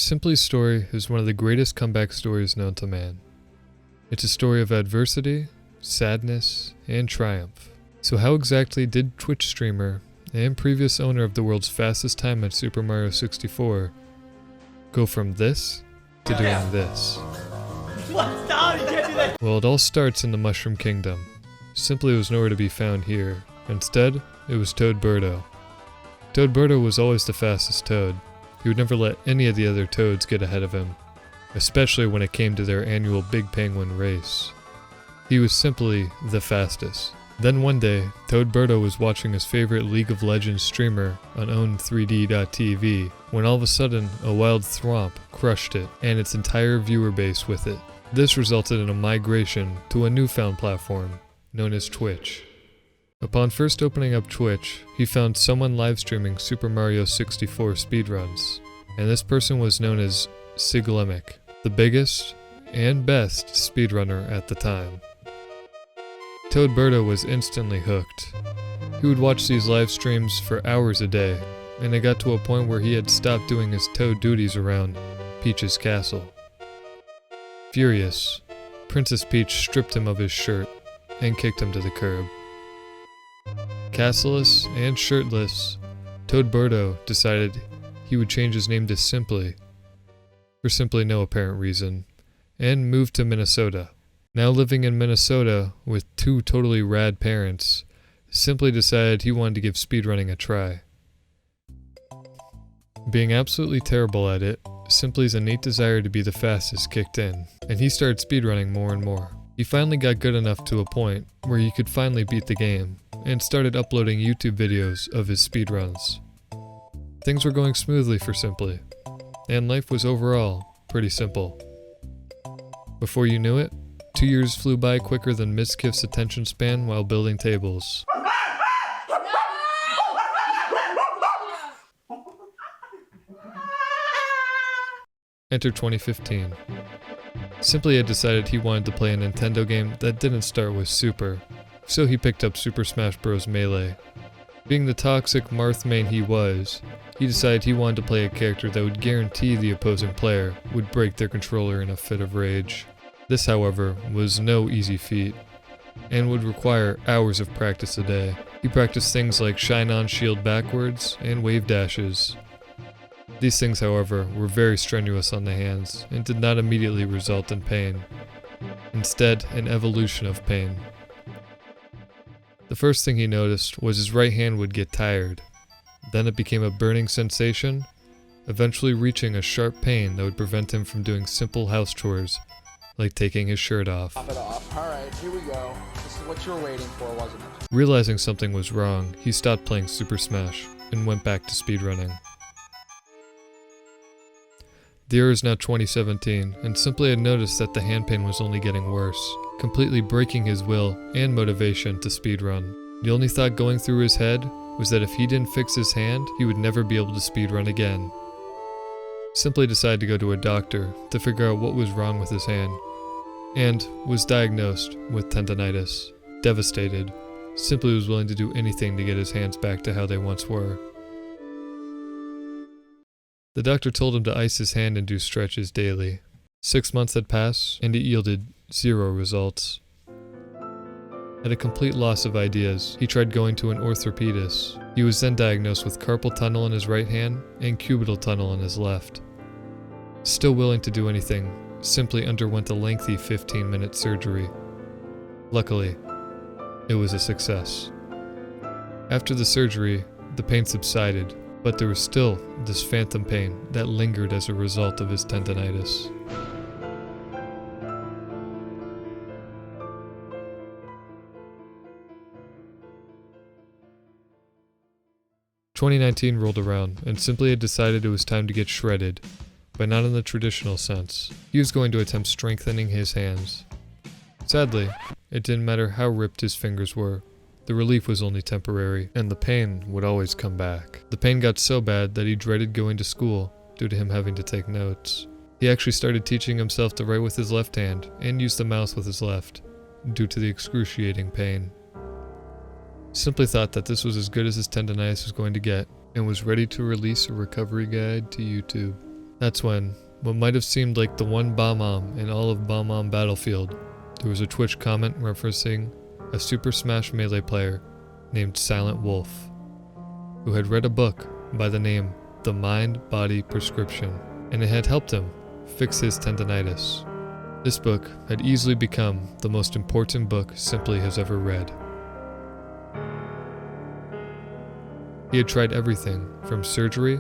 Simply's story is one of the greatest comeback stories known to man. It's a story of adversity, sadness, and triumph. So how exactly did Twitch streamer and previous owner of the world's fastest time at Super Mario 64 go from this to doing this? Well, it all starts in the Mushroom Kingdom. Simply was nowhere to be found here. Instead, it was Toadberto. Toadberto was always the fastest Toad. He would never let any of the other Toads get ahead of him, especially when it came to their annual Big Penguin race. He was simply the fastest. Then one day, Toadberto was watching his favorite League of Legends streamer on own3d.tv when all of a sudden a wild thwomp crushed it and its entire viewer base with it. This resulted in a migration to a newfound platform known as Twitch. Upon first opening up Twitch, he found someone live streaming Super Mario 64 speedruns, and this person was known as Siglemic, the biggest and best speedrunner at the time. Toadberto was instantly hooked. He would watch these live streams for hours a day, and it got to a point where he had stopped doing his Toad duties around Peach's castle. Furious, Princess Peach stripped him of his shirt and kicked him to the curb. Castleless and shirtless, Toadberto decided he would change his name to Simply, for simply no apparent reason, and moved to Minnesota. Now living in Minnesota with two totally rad parents, Simply decided he wanted to give speedrunning a try. Being absolutely terrible at it, Simply's innate desire to be the fastest kicked in, and he started speedrunning more and more. He finally got good enough to a point where he could finally beat the game, and started uploading YouTube videos of his speedruns. Things were going smoothly for Simply, and life was overall pretty simple. Before you knew it, 2 years flew by quicker than Miskiff's attention span while building tables. Enter 2015. Simply had decided he wanted to play a Nintendo game that didn't start with Super, so he picked up Super Smash Bros. Melee. Being the toxic Marth main he was, he decided he wanted to play a character that would guarantee the opposing player would break their controller in a fit of rage. This, however, was no easy feat, and would require hours of practice a day. He practiced things like shine on shield backwards and wave dashes. These things, however, were very strenuous on the hands, and did not immediately result in pain. Instead, an evolution of pain. The first thing he noticed was his right hand would get tired. Then it became a burning sensation, eventually reaching a sharp pain that would prevent him from doing simple house chores, like taking his shirt off. Pop it off. Alright, here we go. This is what you were waiting for, wasn't it? Realizing something was wrong, he stopped playing Super Smash, and went back to speedrunning. The year is now 2017, and Simply had noticed that the hand pain was only getting worse, completely breaking his will and motivation to speedrun. The only thought going through his head was that if he didn't fix his hand, he would never be able to speedrun again. Simply decided to go to a doctor to figure out what was wrong with his hand, and was diagnosed with tendonitis. Devastated, Simply was willing to do anything to get his hands back to how they once were. The doctor told him to ice his hand and do stretches daily. 6 months had passed, and it yielded 0 results. At a complete loss of ideas, he tried going to an orthopedist. He was then diagnosed with carpal tunnel in his right hand and cubital tunnel in his left. Still willing to do anything, Simply underwent a lengthy 15-minute surgery. Luckily, it was a success. After the surgery, the pain subsided, but there was still this phantom pain that lingered as a result of his tendonitis. "2019 rolled around, and Simply had decided it was time to get shredded, but not in the traditional sense. He was going to attempt strengthening his hands. Sadly, it didn't matter how ripped his fingers were. The relief was only temporary, and the pain would always come back. The pain got so bad that he dreaded going to school due to him having to take notes. He actually started teaching himself to write with his left hand and use the mouse with his left, due to the excruciating pain. Simply thought that this was as good as his tendonitis was going to get, and was ready to release a recovery guide to YouTube. That's when, what might have seemed like the one Bomb-omb in all of Bomb-omb Battlefield, there was a Twitch comment referencing a Super Smash Melee player named Silent Wolf, who had read a book by the name The Mind-Body Prescription, and it had helped him fix his tendinitis. This book had easily become the most important book Simply has ever read. He had tried everything from surgery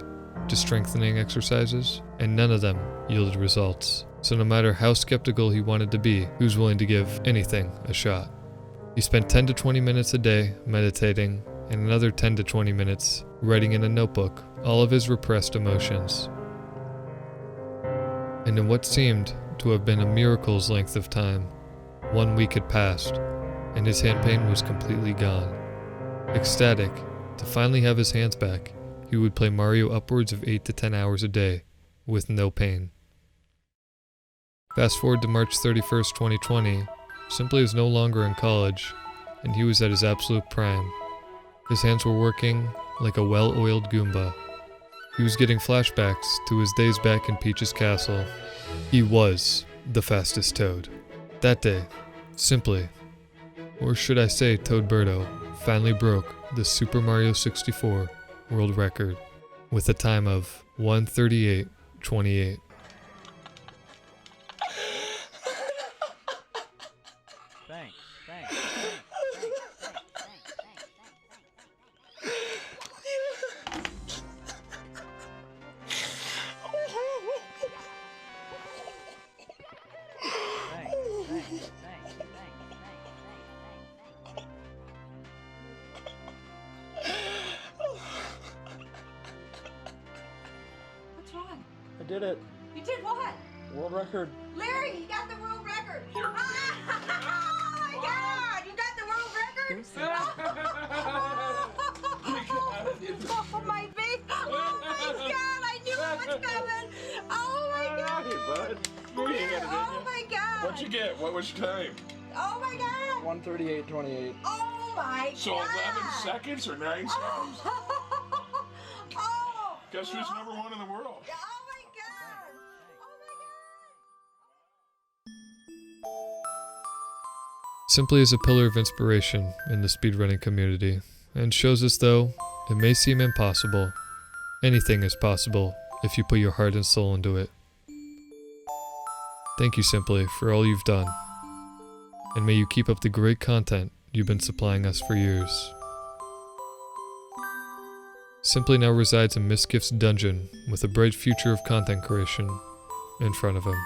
to strengthening exercises, and none of them yielded results. So no matter how skeptical he wanted to be, he was willing to give anything a shot. He spent 10 to 20 minutes a day meditating, and another 10 to 20 minutes writing in a notebook all of his repressed emotions. And in what seemed to have been a miracle's length of time, 1 week had passed, and his hand pain was completely gone. Ecstatic to finally have his hands back, he would play Mario upwards of 8 to 10 hours a day, with no pain. Fast forward to March 31st, 2020, Simply is no longer in college, and he was at his absolute prime. His hands were working like a well-oiled Goomba. He was getting flashbacks to his days back in Peach's castle. He was the fastest Toad. That day, Simply, or should I say Toadberto, finally broke the Super Mario 64 world record with a time of 1:38:28. Thanks. What's wrong? I did it. You did what? World record. Larry, you got the world record. Oh my God, you got the world record? Oh my face. Oh my God, I knew it was coming. Oh my God. Hey, bud. Oh my God. What'd you get? What was your time? Oh my God. 1:38:28. Oh my So God. 11 seconds or 9 seconds? Oh. Guess who's number one in the world? Oh my God. Oh my God. Simply is a pillar of inspiration in the speedrunning community, and shows us though it may seem impossible, anything is possible if you put your heart and soul into it. Thank you, Simply, for all you've done, and may you keep up the great content you've been supplying us for years. Simply now resides in Miss Gift's dungeon with a bright future of content creation in front of him.